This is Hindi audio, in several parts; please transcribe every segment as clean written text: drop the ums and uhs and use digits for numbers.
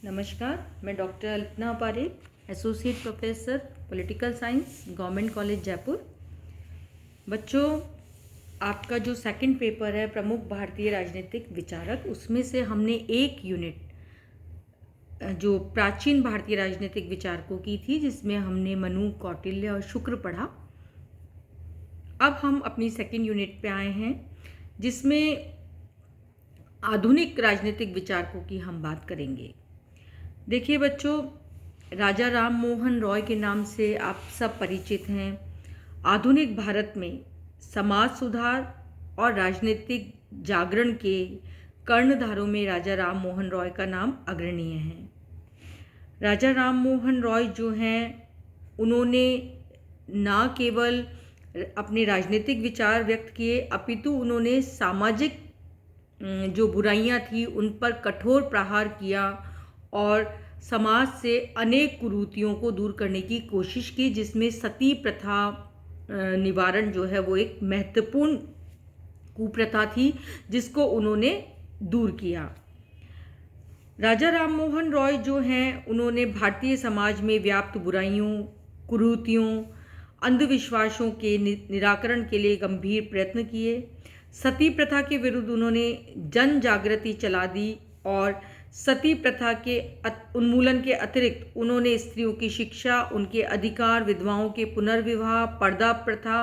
नमस्कार, मैं doctor Alpana Parekh, associate professor political science, government college Jaipur. बच्चों, आपका जो सेकंड पेपर है प्रमुख भारतीय राजनीतिक विचारक, उसमें से हमने एक यूनिट जो प्राचीन भारतीय राजनीतिक विचारकों की थी, जिसमें हमने मनु, कौटिल्य और शुक्र पढ़ा। अब हम अपनी सेकंड यूनिट पे आए हैं, जिसमें आधुनिक राजनीतिक विचारकों की हम बात करेंगे। देखिए बच्चों, राजा राम मोहन रॉय के नाम से आप सब परिचित हैं। आधुनिक भारत में समाज सुधार और राजनीतिक जागरण के कर्णधारों में राजा राम मोहन रॉय का नाम अग्रणीय है। राजा राम मोहन रॉय जो हैं, उन्होंने ना केवल अपने राजनीतिक विचार व्यक्त किए, अपितु उन्होंने सामाजिक जो बुराइयां थी उन पर कठोर प्रहार किया और समाज से अनेक कुरीतियों को दूर करने की कोशिश की, जिसमें सती प्रथा निवारण जो है वो एक महत्वपूर्ण कुप्रथा थी, जिसको उन्होंने दूर किया। राजा राम मोहन रॉय जो हैं, उन्होंने भारतीय समाज में व्याप्त बुराइयों, कुरीतियों, अंधविश्वासों के निराकरण के लिए गंभीर प्रयत्न किए। सती प्रथा के विरुद्ध उन्होंने जन जागृति चला दी और सती प्रथा के उन्मूलन के अतिरिक्त उन्होंने स्त्रियों की शिक्षा, उनके अधिकार, विधवाओं के पुनर्विवाह, पर्दा प्रथा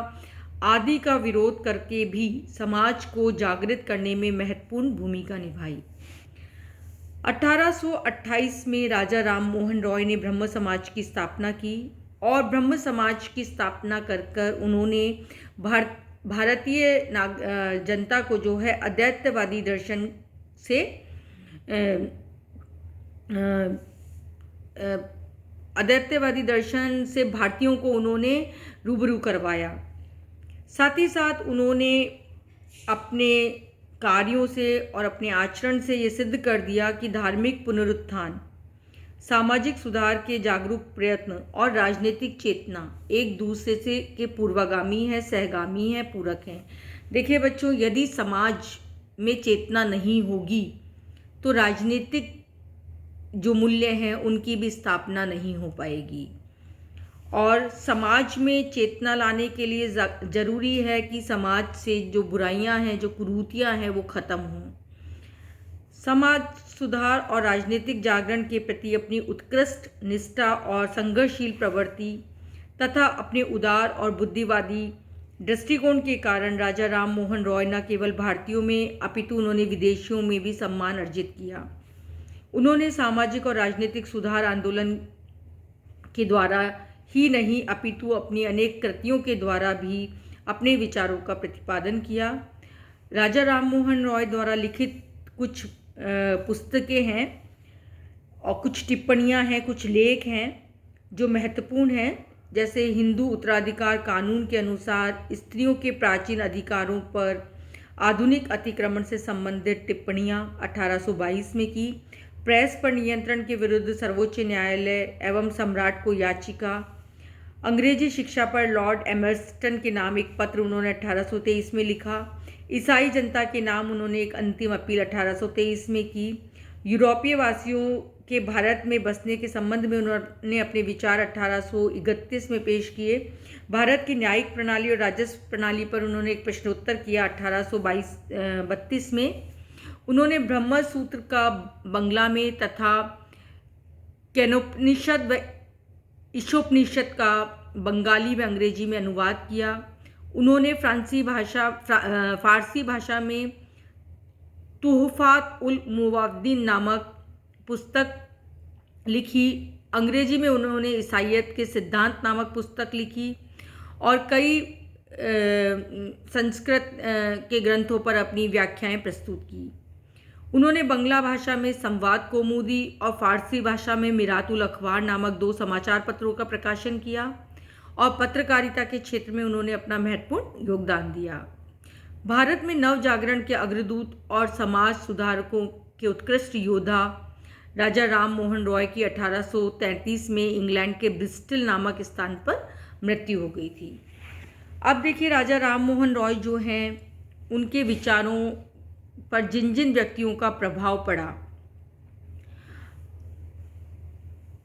आदि का विरोध करके भी समाज को जागृत करने में महत्वपूर्ण भूमिका निभाई। 1828 में राजा राम मोहन रॉय ने ब्रह्म समाज की स्थापना की और ब्रह्म समाज की स्थापना कर उन्होंने भारतीय जनता को जो है अद्वैतवादी दर्शन से भारतीयों को उन्होंने रूबरू करवाया। साथ ही साथ उन्होंने अपने कार्यों से और अपने आचरण से ये सिद्ध कर दिया कि धार्मिक पुनरुत्थान, सामाजिक सुधार के जागरूक प्रयत्न और राजनीतिक चेतना एक दूसरे से के पूर्वगामी है, सहगामी है, पूरक हैं। देखिए बच्चों, यदि समाज में चेतना नहीं होगी तो राजनीतिक जो मूल्य हैं उनकी भी स्थापना नहीं हो पाएगी। और समाज में चेतना लाने के लिए ज़रूरी है कि समाज से जो बुराइयां हैं, जो कुरीतियां हैं, वो ख़त्म हों। समाज सुधार और राजनीतिक जागरण के प्रति अपनी उत्कृष्ट निष्ठा और संघर्षशील प्रवृत्ति तथा अपने उदार और बुद्धिवादी दृष्टिकोण के कारण राजा राम मोहन रॉय न केवल भारतीयों में अपितु उन्होंने विदेशियों में भी सम्मान अर्जित किया। उन्होंने सामाजिक और राजनीतिक सुधार आंदोलन के द्वारा ही नहीं अपितु अपनी अनेक कृतियों के द्वारा भी अपने विचारों का प्रतिपादन किया। राजा राम मोहन रॉय द्वारा लिखित कुछ पुस्तकें हैं और कुछ टिप्पणियां हैं, कुछ लेख हैं जो महत्वपूर्ण हैं, जैसे हिंदू उत्तराधिकार कानून के अनुसार स्त्रियों के प्राचीन अधिकारों पर आधुनिक अतिक्रमण से संबंधित टिप्पणियां 1822 में की, प्रेस पर नियंत्रण के विरुद्ध सर्वोच्च न्यायालय एवं सम्राट को याचिका, अंग्रेजी शिक्षा पर लॉर्ड एमर्स्टन के नाम एक पत्र उन्होंने 1823 में लिखा, ईसाई जनता के नाम उन्होंने एक अंतिम अपील 1823 में की, यूरोपीय वासियों के भारत में बसने के संबंध में उन्होंने अपने विचार 1831 में पेश किए, भारत की न्यायिक प्रणाली और राजस्व प्रणाली पर उन्होंने एक प्रश्नोत्तर किया 1832 में, उन्होंने ब्रह्म सूत्र का बंगला में तथा केनोपनिषद व ईशोपनिषद का बंगाली व अंग्रेजी में अनुवाद किया, उन्होंने फारसी भाषा में तुहफात उल मुवाद्दिन नामक पुस्तक लिखी, अंग्रेजी में उन्होंने ईसाइयत के सिद्धांत नामक पुस्तक लिखी और कई संस्कृत के ग्रंथों पर अपनी व्याख्याएं प्रस्तुत की। उन्होंने बंगला भाषा में संवाद कौमुदी और फारसी भाषा में मिरातुल अखबार नामक 2 समाचार पत्रों का प्रकाशन किया और पत्रकारिता के क्षेत्र में उन्होंने अपना महत्वपूर्ण योगदान दिया। भारत में नव जागरण के अग्रदूत और समाज सुधारकों के उत्कृष्ट योद्धा राजा राम मोहन रॉय की 1833 में इंग्लैंड के ब्रिस्टल नामक स्थान पर मृत्यु हो गई थी। अब देखिए, राजा राम मोहन रॉय जो हैं, उनके विचारों पर जिन जिन व्यक्तियों का प्रभाव पड़ा,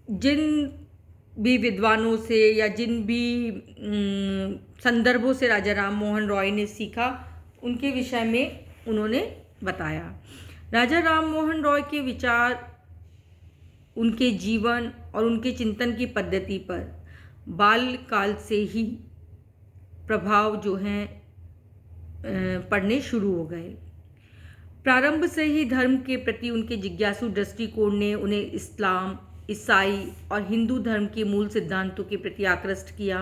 जिन भी विद्वानों से या जिन भी संदर्भों से राजा राम मोहन रॉय ने सीखा, उनके विषय में उन्होंने बताया। राजा राम मोहन रॉय के विचार, उनके जीवन और उनके चिंतन की पद्धति पर बाल्यकाल से ही प्रभाव जो हैं पड़ने शुरू हो गए। प्रारंभ से ही धर्म के प्रति उनके जिज्ञासु दृष्टिकोण ने उन्हें इस्लाम, ईसाई और हिंदू धर्म के मूल सिद्धांतों के प्रति आकृष्ट किया।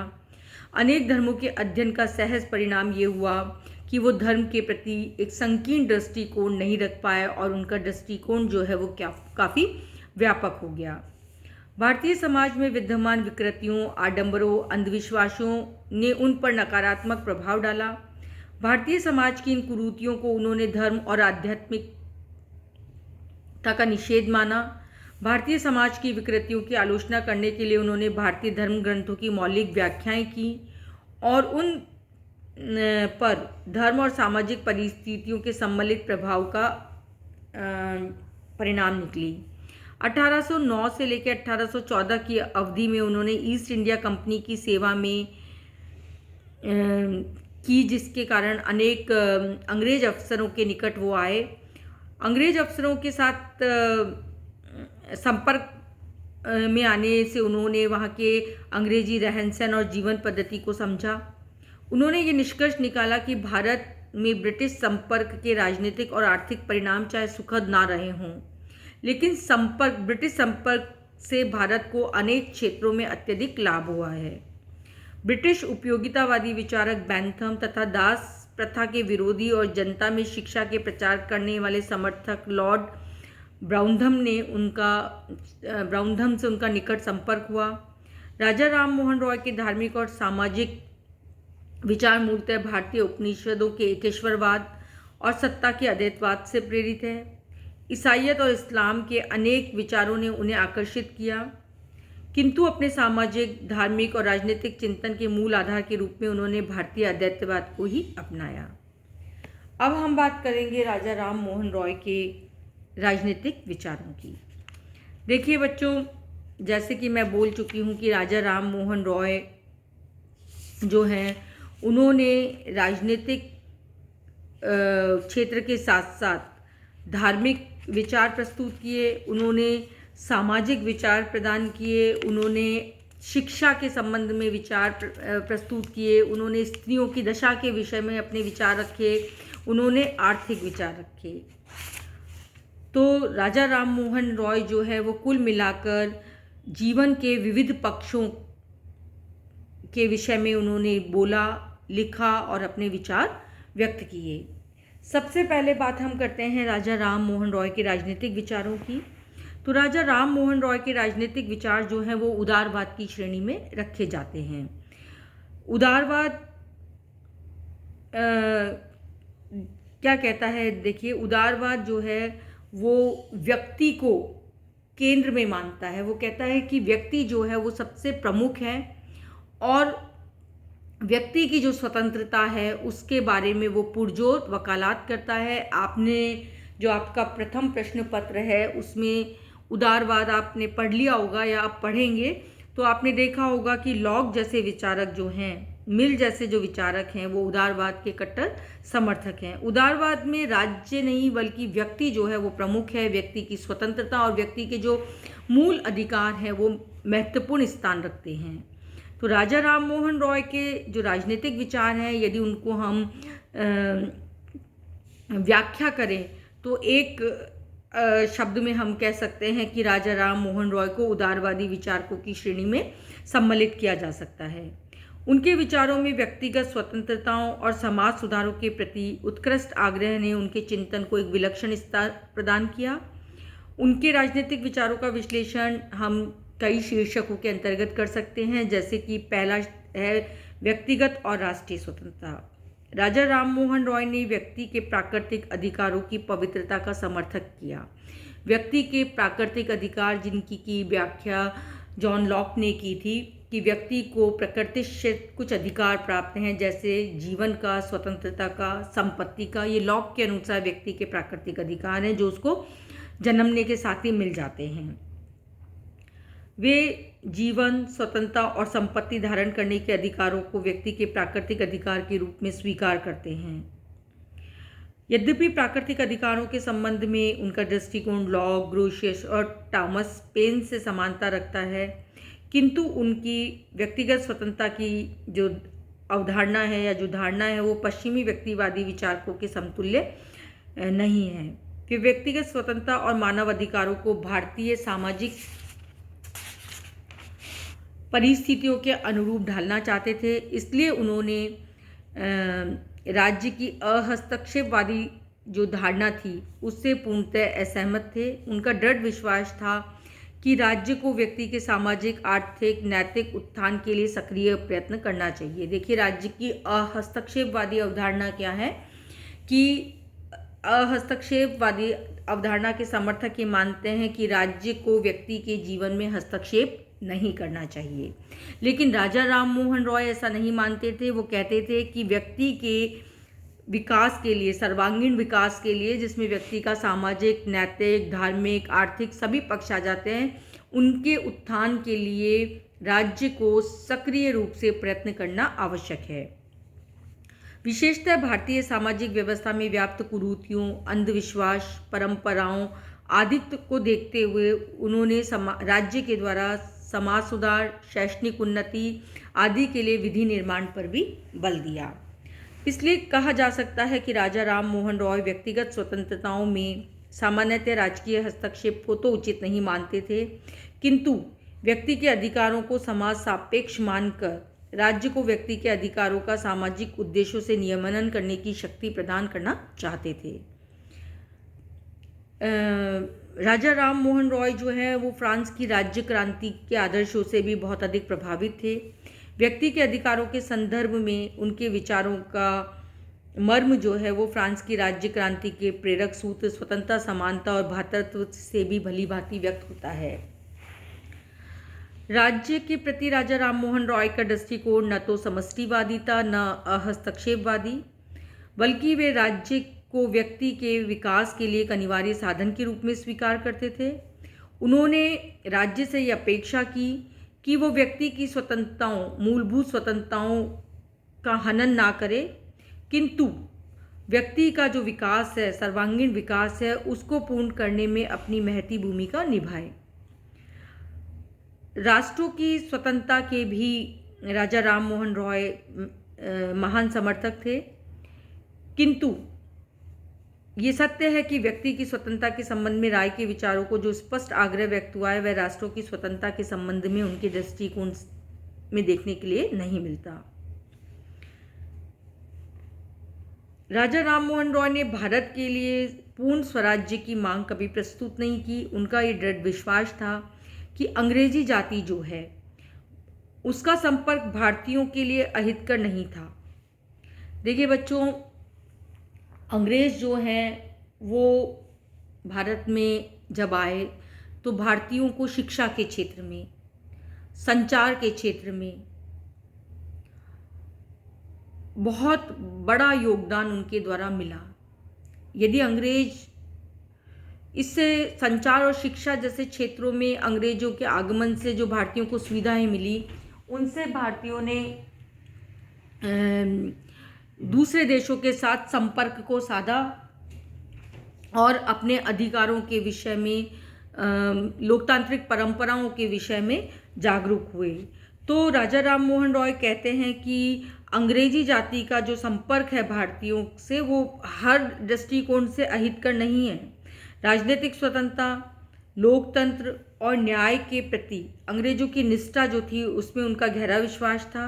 अनेक धर्मों के अध्ययन का सहज परिणाम ये हुआ कि वो धर्म के प्रति एक संकीर्ण दृष्टिकोण नहीं रख पाए और उनका दृष्टिकोण जो है वो काफ़ी व्यापक हो गया। भारतीय समाज में विद्यमान विकृतियों, आडंबरों, अंधविश्वासों ने उन पर नकारात्मक प्रभाव डाला। भारतीय समाज की इन कुरीतियों को उन्होंने धर्म और आध्यात्मिकता का निषेध माना। भारतीय समाज की विकृतियों की आलोचना करने के लिए उन्होंने भारतीय धर्म ग्रंथों की मौलिक व्याख्याएं की और उन पर धर्म और सामाजिक परिस्थितियों के सम्मिलित प्रभाव का परिणाम निकली। 1809 से लेकर 1814 की अवधि में उन्होंने ईस्ट इंडिया कंपनी की सेवा में की, जिसके कारण अनेक अंग्रेज अफसरों के निकट वो आए। अंग्रेज अफसरों के साथ संपर्क में आने से उन्होंने वहाँ के अंग्रेजी रहन सहन और जीवन पद्धति को समझा। उन्होंने ये निष्कर्ष निकाला कि भारत में ब्रिटिश संपर्क के राजनीतिक और आर्थिक परिणाम चाहे सुखद ना रहे हों, लेकिन ब्रिटिश संपर्क से भारत को अनेक क्षेत्रों में अत्यधिक लाभ हुआ है। ब्रिटिश उपयोगितावादी विचारक बैंथम तथा दास प्रथा के विरोधी और जनता में शिक्षा के प्रचार करने वाले समर्थक लॉर्ड ब्राउनधम से उनका निकट संपर्क हुआ। राजा राम मोहन रॉय के धार्मिक और सामाजिक विचार मूलतः भारतीय उपनिषदों के एकेश्वरवाद और सत्ता के अद्वैतवाद से प्रेरित है। ईसाईयत और इस्लाम के अनेक विचारों ने उन्हें आकर्षित किया, किंतु अपने सामाजिक, धार्मिक और राजनीतिक चिंतन के मूल आधार के रूप में उन्होंने भारतीय अद्वैतवाद को ही अपनाया। अब हम बात करेंगे राजा राम मोहन रॉय के राजनीतिक विचारों की। देखिए बच्चों, जैसे कि मैं बोल चुकी हूँ कि राजा राम मोहन रॉय जो हैं उन्होंने राजनीतिक क्षेत्र के साथ साथ धार्मिक विचार प्रस्तुत किए, उन्होंने सामाजिक विचार प्रदान किए, उन्होंने शिक्षा के संबंध में विचार प्रस्तुत किए, उन्होंने स्त्रियों की दशा के विषय में अपने विचार रखे, उन्होंने आर्थिक विचार रखे। तो राजा राम मोहन रॉय जो है वो कुल मिलाकर जीवन के विविध पक्षों के विषय में उन्होंने बोला, लिखा और अपने विचार व्यक्त किए। सबसे पहले बात हम करते हैं राजा राम मोहन रॉय के राजनीतिक विचारों की। तो राजा राम मोहन रॉय के राजनीतिक विचार जो हैं वो उदारवाद की श्रेणी में रखे जाते हैं। उदारवाद क्या कहता है? देखिए, उदारवाद जो है वो व्यक्ति को केंद्र में मानता है। वो कहता है कि व्यक्ति जो है वो सबसे प्रमुख है और व्यक्ति की जो स्वतंत्रता है उसके बारे में वो पुरजोर वकालत करता है। आपने जो आपका प्रथम प्रश्न पत्र है उसमें उदारवाद आपने पढ़ लिया होगा या आप पढ़ेंगे तो आपने देखा होगा कि लॉक जैसे विचारक जो हैं, मिल जैसे जो विचारक हैं, वो उदारवाद के कट्टर समर्थक हैं। उदारवाद में राज्य नहीं बल्कि व्यक्ति जो है वो प्रमुख है। व्यक्ति की स्वतंत्रता और व्यक्ति के जो मूल अधिकार हैं वो महत्वपूर्ण स्थान रखते हैं। तो राजा राम मोहन रॉय के जो राजनीतिक विचार हैं, यदि उनको हम व्याख्या करें तो एक शब्द में हम कह सकते हैं कि राजा राम मोहन रॉय को उदारवादी विचारकों की श्रेणी में सम्मिलित किया जा सकता है। उनके विचारों में व्यक्तिगत स्वतंत्रताओं और समाज सुधारों के प्रति उत्कृष्ट आग्रह ने उनके चिंतन को एक विलक्षण स्तर प्रदान किया। उनके राजनीतिक विचारों का विश्लेषण हम कई शीर्षकों के अंतर्गत कर सकते हैं, जैसे कि पहला है व्यक्तिगत और राष्ट्रीय स्वतंत्रता। राजा राम मोहन रॉय ने व्यक्ति के प्राकृतिक अधिकारों की पवित्रता का समर्थन किया। व्यक्ति के प्राकृतिक अधिकार जिनकी की व्याख्या जॉन लॉक ने की थी कि व्यक्ति को प्रकृति से कुछ अधिकार प्राप्त हैं, जैसे जीवन का, स्वतंत्रता का, संपत्ति का। ये लॉक के अनुसार व्यक्ति के प्राकृतिक अधिकार हैं जो उसको जन्मने के साथ ही मिल जाते हैं। वे जीवन, स्वतंत्रता और संपत्ति धारण करने के अधिकारों को व्यक्ति के प्राकृतिक अधिकार के रूप में स्वीकार करते हैं। यद्यपि प्राकृतिक अधिकारों के संबंध में उनका दृष्टिकोण लॉक, ग्रोशियस और टॉमस पेन से समानता रखता है, किंतु उनकी व्यक्तिगत स्वतंत्रता की जो अवधारणा है या जो धारणा है वो पश्चिमी व्यक्तिवादी विचारकों के समतुल्य नहीं है। वे व्यक्तिगत स्वतंत्रता और मानव अधिकारों को भारतीय सामाजिक परिस्थितियों के अनुरूप ढालना चाहते थे, इसलिए उन्होंने राज्य की अहस्तक्षेपवादी जो धारणा थी उससे पूर्णतः असहमत थे। उनका दृढ़ विश्वास था कि राज्य को व्यक्ति के सामाजिक, आर्थिक, नैतिक उत्थान के लिए सक्रिय प्रयत्न करना चाहिए। देखिए, राज्य की अहस्तक्षेपवादी अवधारणा क्या है कि अहस्तक्षेपवादी अवधारणा के समर्थक ये मानते हैं कि राज्य को व्यक्ति के जीवन में हस्तक्षेप नहीं करना चाहिए, लेकिन राजा राम मोहन रॉय ऐसा नहीं मानते थे। वो कहते थे कि व्यक्ति के विकास के लिए, सर्वांगीण विकास के लिए, जिसमें व्यक्ति का सामाजिक, नैतिक, धार्मिक, आर्थिक सभी पक्ष आ जाते हैं, उनके उत्थान के लिए राज्य को सक्रिय रूप से प्रयत्न करना आवश्यक है। विशेषतः भारतीय सामाजिक व्यवस्था में व्याप्त कुरीतियों, अंधविश्वास, परंपराओं आदि को देखते हुए उन्होंने राज्य के द्वारा समाज सुधार, शैक्षणिक उन्नति आदि के लिए विधि निर्माण पर भी बल दिया। इसलिए कहा जा सकता है कि राजा राम मोहन रॉय व्यक्तिगत स्वतंत्रताओं में सामान्यतः राजकीय हस्तक्षेप को तो उचित नहीं मानते थे, किंतु व्यक्ति के अधिकारों को समाज सापेक्ष मानकर राज्य को व्यक्ति के अधिकारों का सामाजिक उद्देश्यों से नियमन करने की शक्ति प्रदान करना चाहते थे। राजा राम मोहन रॉय जो है वो फ्रांस की राज्य क्रांति के आदर्शों से भी बहुत अधिक प्रभावित थे। व्यक्ति के अधिकारों के संदर्भ में उनके विचारों का मर्म जो है वो फ्रांस की राज्य क्रांति के प्रेरक सूत्र स्वतंत्रता, समानता और भ्रातृत्व से भी भली भांति व्यक्त होता है। राज्य के प्रति राजा राम मोहन रॉय का दृष्टिकोण न तो समष्टिवादी था, न हस्तक्षेपवादी, बल्कि वे राज्य को व्यक्ति के विकास के लिए एक अनिवार्य साधन के रूप में स्वीकार करते थे। उन्होंने राज्य से यह अपेक्षा की कि वो व्यक्ति की स्वतंत्रताओं, मूलभूत स्वतंत्रताओं का हनन ना करे, किंतु व्यक्ति का जो विकास है, सर्वांगीण विकास है, उसको पूर्ण करने में अपनी महती भूमिका निभाए। राष्ट्रों की स्वतंत्रता के भी राजा राम मोहन रॉय महान समर्थक थे, किंतु ये सत्य है कि व्यक्ति की स्वतंत्रता के संबंध में राय के विचारों को जो स्पष्ट आग्रह व्यक्त हुआ है वह राष्ट्रों की स्वतंत्रता के संबंध में उनके दृष्टिकोण में देखने के लिए नहीं मिलता। राजा राम मोहन रॉय ने भारत के लिए पूर्ण स्वराज्य की मांग कभी प्रस्तुत नहीं की। उनका ये दृढ़ विश्वास था कि अंग्रेजी जाति जो है उसका संपर्क भारतीयों के लिए अहितकर नहीं था। देखिए बच्चों, अंग्रेज़ जो हैं वो भारत में जब आए तो भारतीयों को शिक्षा के क्षेत्र में, संचार के क्षेत्र में बहुत बड़ा योगदान उनके द्वारा मिला। यदि अंग्रेज इससे संचार और शिक्षा जैसे क्षेत्रों में अंग्रेजों के आगमन से जो भारतीयों को सुविधाएं मिली, उनसे भारतीयों ने दूसरे देशों के साथ संपर्क को साधा और अपने अधिकारों के विषय में, लोकतांत्रिक परंपराओं के विषय में जागरूक हुए। तो राजा राम मोहन रॉय कहते हैं कि अंग्रेजी जाति का जो संपर्क है भारतीयों से वो हर दृष्टिकोण से अहितकर नहीं है। राजनीतिक स्वतंत्रता, लोकतंत्र और न्याय के प्रति अंग्रेजों की निष्ठा जो थी उसमें उनका गहरा विश्वास था।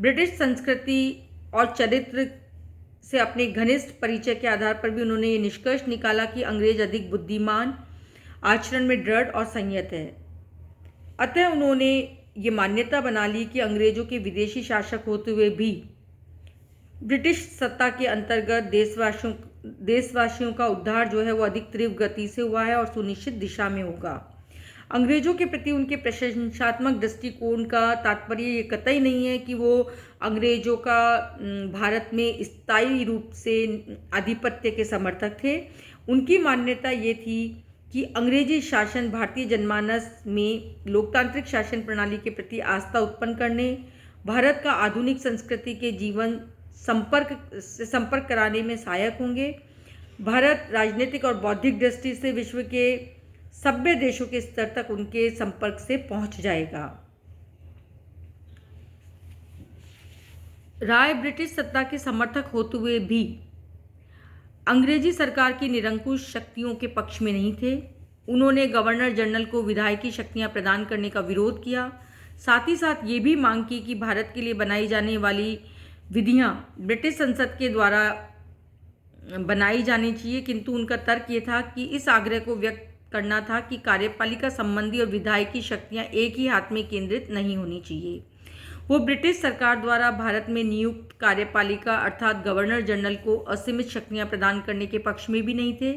ब्रिटिश संस्कृति और चरित्र से अपने घनिष्ठ परिचय के आधार पर भी उन्होंने ये निष्कर्ष निकाला कि अंग्रेज अधिक बुद्धिमान, आचरण में दृढ़ और संयत है। अतः उन्होंने ये मान्यता बना ली कि अंग्रेजों के विदेशी शासक होते हुए भी ब्रिटिश सत्ता के अंतर्गत देशवासियों का उद्धार जो है वो अधिक तीव्र गति से हुआ है और सुनिश्चित दिशा में होगा। अंग्रेजों के प्रति उनके प्रशंसात्मक दृष्टिकोण का तात्पर्य ये कतई नहीं है कि वो अंग्रेजों का भारत में स्थायी रूप से आधिपत्य के समर्थक थे। उनकी मान्यता ये थी कि अंग्रेजी शासन भारतीय जनमानस में लोकतांत्रिक शासन प्रणाली के प्रति आस्था उत्पन्न करने, भारत का आधुनिक संस्कृति के जीवन संपर्क कराने में सहायक होंगे। भारत राजनीतिक और बौद्धिक दृष्टि से विश्व के सभ्य देशों के स्तर तक उनके संपर्क से पहुंच जाएगा। राय ब्रिटिश सत्ता के समर्थक होते हुए भी अंग्रेजी सरकार की निरंकुश शक्तियों के पक्ष में नहीं थे। उन्होंने गवर्नर जनरल को विधायकी शक्तियां प्रदान करने का विरोध किया। साथ ही साथ ये भी मांग की कि भारत के लिए बनाई जाने वाली विधियां ब्रिटिश संसद के द्वारा बनाई जानी चाहिए, किंतु उनका तर्क ये था कि इस आग्रह को व्यक्त करना था कि कार्यपालिका संबंधी और विधायकी शक्तियां एक ही हाथ में केंद्रित नहीं होनी चाहिए। वो ब्रिटिश सरकार द्वारा भारत में नियुक्त कार्यपालिका अर्थात गवर्नर जनरल को असीमित शक्तियां प्रदान करने के पक्ष में भी नहीं थे।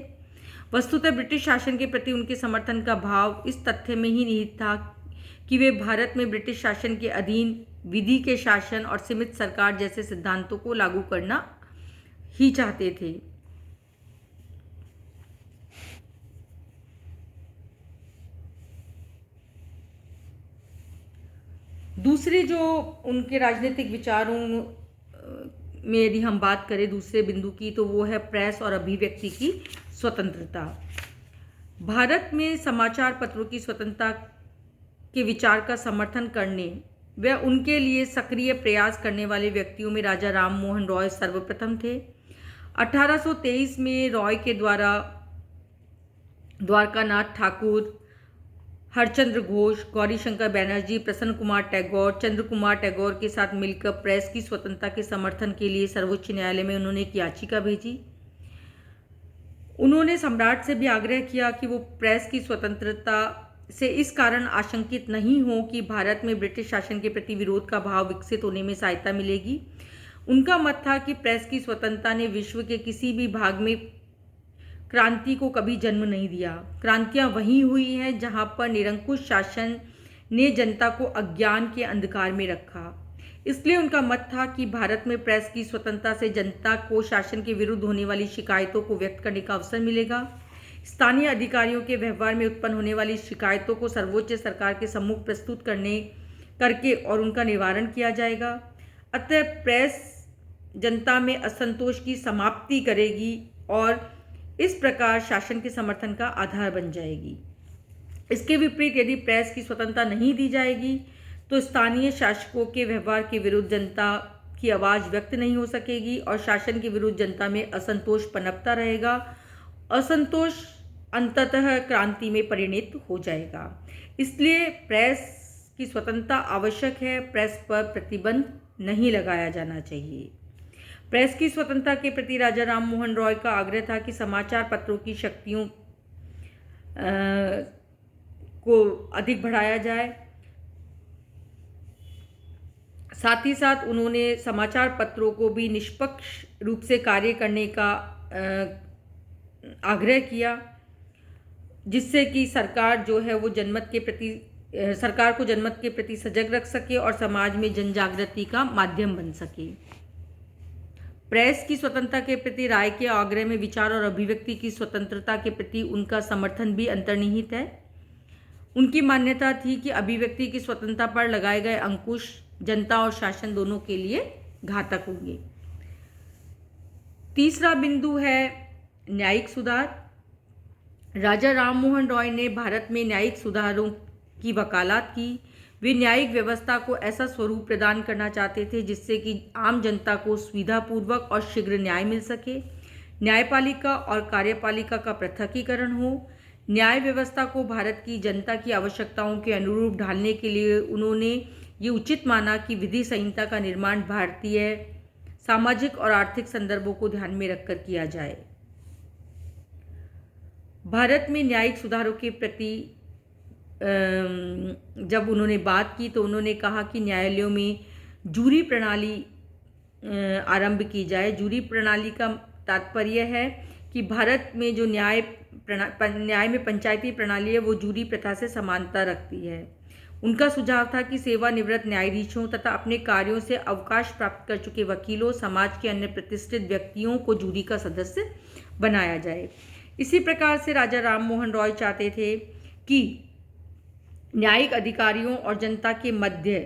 वस्तुतः ब्रिटिश शासन के प्रति उनके समर्थन का भाव इस तथ्य में ही निहित था कि वे भारत में ब्रिटिश शासन के अधीन विधि के शासन और सीमित सरकार जैसे सिद्धांतों को लागू करना ही चाहते थे। दूसरे जो उनके राजनीतिक विचारों में यदि हम बात करें दूसरे बिंदु की, तो वो है प्रेस और अभिव्यक्ति की स्वतंत्रता। भारत में समाचार पत्रों की स्वतंत्रता के विचार का समर्थन करने व उनके लिए सक्रिय प्रयास करने वाले व्यक्तियों में राजा राम मोहन रॉय सर्वप्रथम थे। 1823 में रॉय के द्वारा द्वारकानाथ ठाकुर, हरचंद्र घोष, गौरीशंकर बैनर्जी, प्रसन्न कुमार टैगोर, चंद्र कुमार टैगोर के साथ मिलकर प्रेस की स्वतंत्रता के समर्थन के लिए सर्वोच्च न्यायालय में उन्होंने एक याचिका भेजी। उन्होंने सम्राट से भी आग्रह किया कि वो प्रेस की स्वतंत्रता से इस कारण आशंकित नहीं हो कि भारत में ब्रिटिश शासन के प्रति विरोध का भाव विकसित होने में सहायता मिलेगी। उनका मत था कि प्रेस की स्वतंत्रता ने विश्व के किसी भी भाग में क्रांति को कभी जन्म नहीं दिया। क्रांतियां वहीं हुई हैं जहां पर निरंकुश शासन ने जनता को अज्ञान के अंधकार में रखा। इसलिए उनका मत था कि भारत में प्रेस की स्वतंत्रता से जनता को शासन के विरुद्ध होने वाली शिकायतों को व्यक्त करने का अवसर मिलेगा। स्थानीय अधिकारियों के व्यवहार में उत्पन्न होने वाली शिकायतों को सर्वोच्च सरकार के सम्मुख प्रस्तुत करके और उनका निवारण किया जाएगा। अतः प्रेस जनता में असंतोष की समाप्ति करेगी और इस प्रकार शासन के समर्थन का आधार बन जाएगी। इसके विपरीत यदि प्रेस की स्वतंत्रता नहीं दी जाएगी तो स्थानीय शासकों के व्यवहार के विरुद्ध जनता की आवाज़ व्यक्त नहीं हो सकेगी और शासन के विरुद्ध जनता में असंतोष पनपता रहेगा। असंतोष अंततः क्रांति में परिणत हो जाएगा। इसलिए प्रेस की स्वतंत्रता आवश्यक है। प्रेस पर प्रतिबंध नहीं लगाया जाना चाहिए। प्रेस की स्वतंत्रता के प्रति राजा राम मोहन रॉय का आग्रह था कि समाचार पत्रों की शक्तियों को अधिक बढ़ाया जाए। साथ ही साथ उन्होंने समाचार पत्रों को भी निष्पक्ष रूप से कार्य करने का आग्रह किया, जिससे कि सरकार जो है वो सरकार को जनमत के प्रति सजग रख सके और समाज में जन जागृति का माध्यम बन सके। प्रेस की स्वतंत्रता के प्रति राय के आग्रह में विचार और अभिव्यक्ति की स्वतंत्रता के प्रति उनका समर्थन भी अंतर्निहित है। उनकी मान्यता थी कि अभिव्यक्ति की स्वतंत्रता पर लगाए गए अंकुश जनता और शासन दोनों के लिए घातक होंगे। तीसरा बिंदु है न्यायिक सुधार। राजा राम मोहन रॉय ने भारत में न्यायिक सुधारों की वकालत की। वे न्यायिक व्यवस्था को ऐसा स्वरूप प्रदान करना चाहते थे जिससे कि आम जनता को सुविधापूर्वक और शीघ्र न्याय मिल सके। न्यायपालिका और कार्यपालिका का पृथकीकरण हो। न्याय व्यवस्था को भारत की जनता की आवश्यकताओं के अनुरूप ढालने के लिए उन्होंने ये उचित माना कि विधि संहिता का निर्माण भारतीय सामाजिक और आर्थिक संदर्भों को ध्यान में रखकर किया जाए। भारत में न्यायिक सुधारों के प्रति जब उन्होंने बात की तो उन्होंने कहा कि न्यायालयों में जूरी प्रणाली आरंभ की जाए। जूरी प्रणाली का तात्पर्य है कि भारत में जो न्याय में पंचायती प्रणाली है वो जूरी प्रथा से समानता रखती है। उनका सुझाव था कि सेवानिवृत्त न्यायाधीशों तथा अपने कार्यों से अवकाश प्राप्त कर चुके वकीलों, समाज के अन्य प्रतिष्ठित व्यक्तियों को जूरी का सदस्य बनाया जाए। इसी प्रकार से राजा राम मोहन रॉय चाहते थे कि न्यायिक अधिकारियों और जनता के मध्य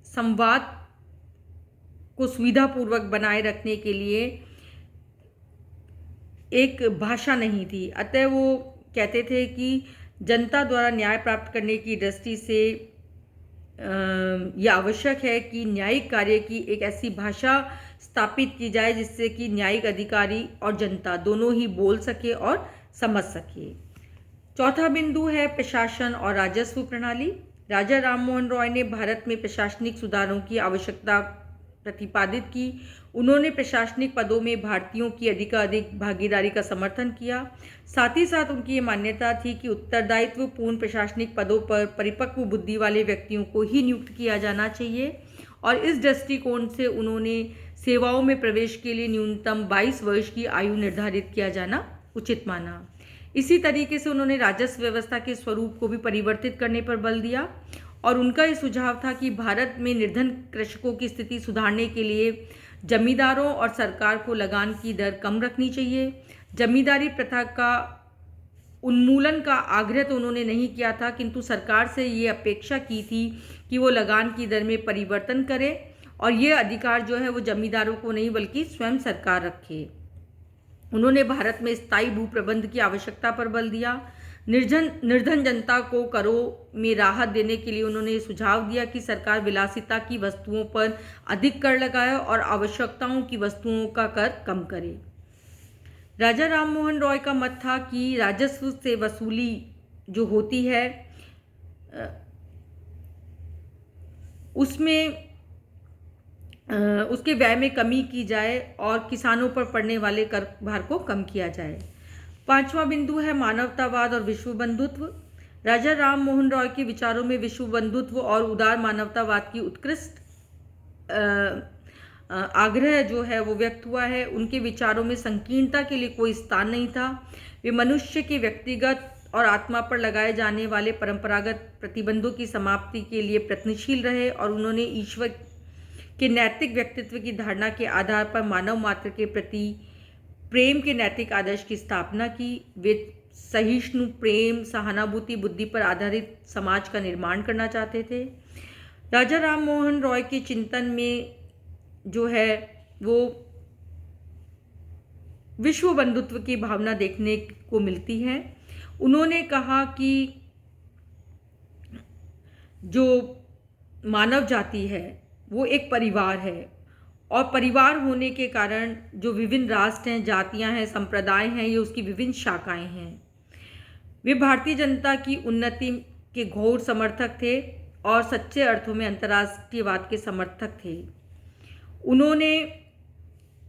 संवाद को सुविधापूर्वक बनाए रखने के लिए एक भाषा नहीं थी। अतः वो कहते थे कि जनता द्वारा न्याय प्राप्त करने की दृष्टि से यह आवश्यक है कि न्यायिक कार्य की एक ऐसी भाषा स्थापित की जाए जिससे कि न्यायिक अधिकारी और जनता दोनों ही बोल सके और समझ सके। चौथा बिंदु है प्रशासन और राजस्व प्रणाली। राजा राम मोहन रॉय ने भारत में प्रशासनिक सुधारों की आवश्यकता प्रतिपादित की। उन्होंने प्रशासनिक पदों में भारतीयों की अधिकाधिक भागीदारी का समर्थन किया। साथ ही साथ उनकी ये मान्यता थी कि उत्तरदायित्वपूर्ण प्रशासनिक पदों पर परिपक्व बुद्धि वाले व्यक्तियों को ही नियुक्त किया जाना चाहिए और इस दृष्टिकोण से उन्होंने सेवाओं में प्रवेश के लिए न्यूनतम 22 वर्ष की आयु निर्धारित किया जाना उचित माना। इसी तरीके से उन्होंने राजस्व व्यवस्था के स्वरूप को भी परिवर्तित करने पर बल दिया और उनका ये सुझाव था कि भारत में निर्धन कृषकों की स्थिति सुधारने के लिए जमींदारों और सरकार को लगान की दर कम रखनी चाहिए। जमींदारी प्रथा का उन्मूलन का आग्रह तो उन्होंने नहीं किया था, किंतु सरकार से ये अपेक्षा की थी कि वो लगान की दर में परिवर्तन करे और ये अधिकार जो है वो जमींदारों को नहीं बल्कि स्वयं सरकार रखे। उन्होंने भारत में स्थायी भू प्रबंध की आवश्यकता पर बल दिया। निर्धन जनता को करों में राहत देने के लिए उन्होंने सुझाव दिया कि सरकार विलासिता की वस्तुओं पर अधिक कर लगाए और आवश्यकताओं की वस्तुओं का कर कम करे। राजा राम मोहन रॉय का मत था कि राजस्व से वसूली जो होती है उसमें उसके व्यय में कमी की जाए और किसानों पर पड़ने वाले कर भार को कम किया जाए। पांचवा बिंदु है मानवतावाद और विश्व बंधुत्व। राजा राम मोहन रॉय के विचारों में विश्व बंधुत्व और उदार मानवतावाद की उत्कृष्ट आग्रह जो है वो व्यक्त हुआ है। उनके विचारों में संकीर्णता के लिए कोई स्थान नहीं था। वे मनुष्य के व्यक्तिगत और आत्मा पर लगाए जाने वाले परंपरागत प्रतिबंधों की समाप्ति के लिए प्रयत्नशील रहे और उन्होंने ईश्वर के नैतिक व्यक्तित्व की धारणा के आधार पर मानव मात्र के प्रति प्रेम के नैतिक आदर्श की स्थापना की। वे सहिष्णु, प्रेम, सहानुभूति, बुद्धि पर आधारित समाज का निर्माण करना चाहते थे। राजा राम मोहन रॉय के चिंतन में जो है वो विश्व बंधुत्व की भावना देखने को मिलती है। उन्होंने कहा कि जो मानव जाति है वो एक परिवार है और परिवार होने के कारण जो विभिन्न राष्ट्र हैं, जातियां हैं, संप्रदाय हैं, ये उसकी विभिन्न शाखाएं हैं। वे भारतीय जनता की उन्नति के घोर समर्थक थे और सच्चे अर्थों में अंतर्राष्ट्रीयवाद के समर्थक थे। उन्होंने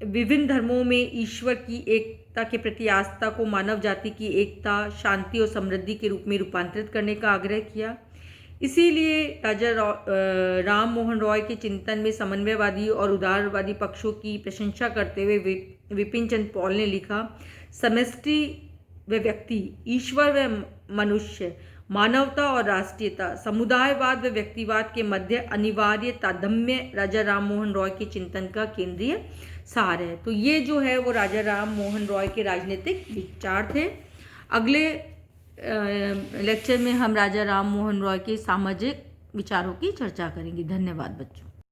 विभिन्न धर्मों में ईश्वर की एकता के प्रति आस्था को मानव जाति की एकता, शांति और समृद्धि के रूप में रूपांतरित करने का आग्रह किया। इसीलिए राजा राम मोहन रॉय के चिंतन में समन्वयवादी और उदारवादी पक्षों की प्रशंसा करते हुए विपिन चंद्र पॉल ने लिखा, समष्टि व व्यक्ति, ईश्वर व मनुष्य, मानवता और राष्ट्रीयता, समुदायवाद व व्यक्तिवाद के मध्य अनिवार्य तारतम्य राजा राम मोहन रॉय के चिंतन का केंद्रीय सार है। तो ये जो है वो राजा राम मोहन रॉय के राजनीतिक विचार थे। अगले लेक्चर में हम राजा राम मोहन रॉय के सामाजिक विचारों की चर्चा करेंगे। धन्यवाद बच्चों।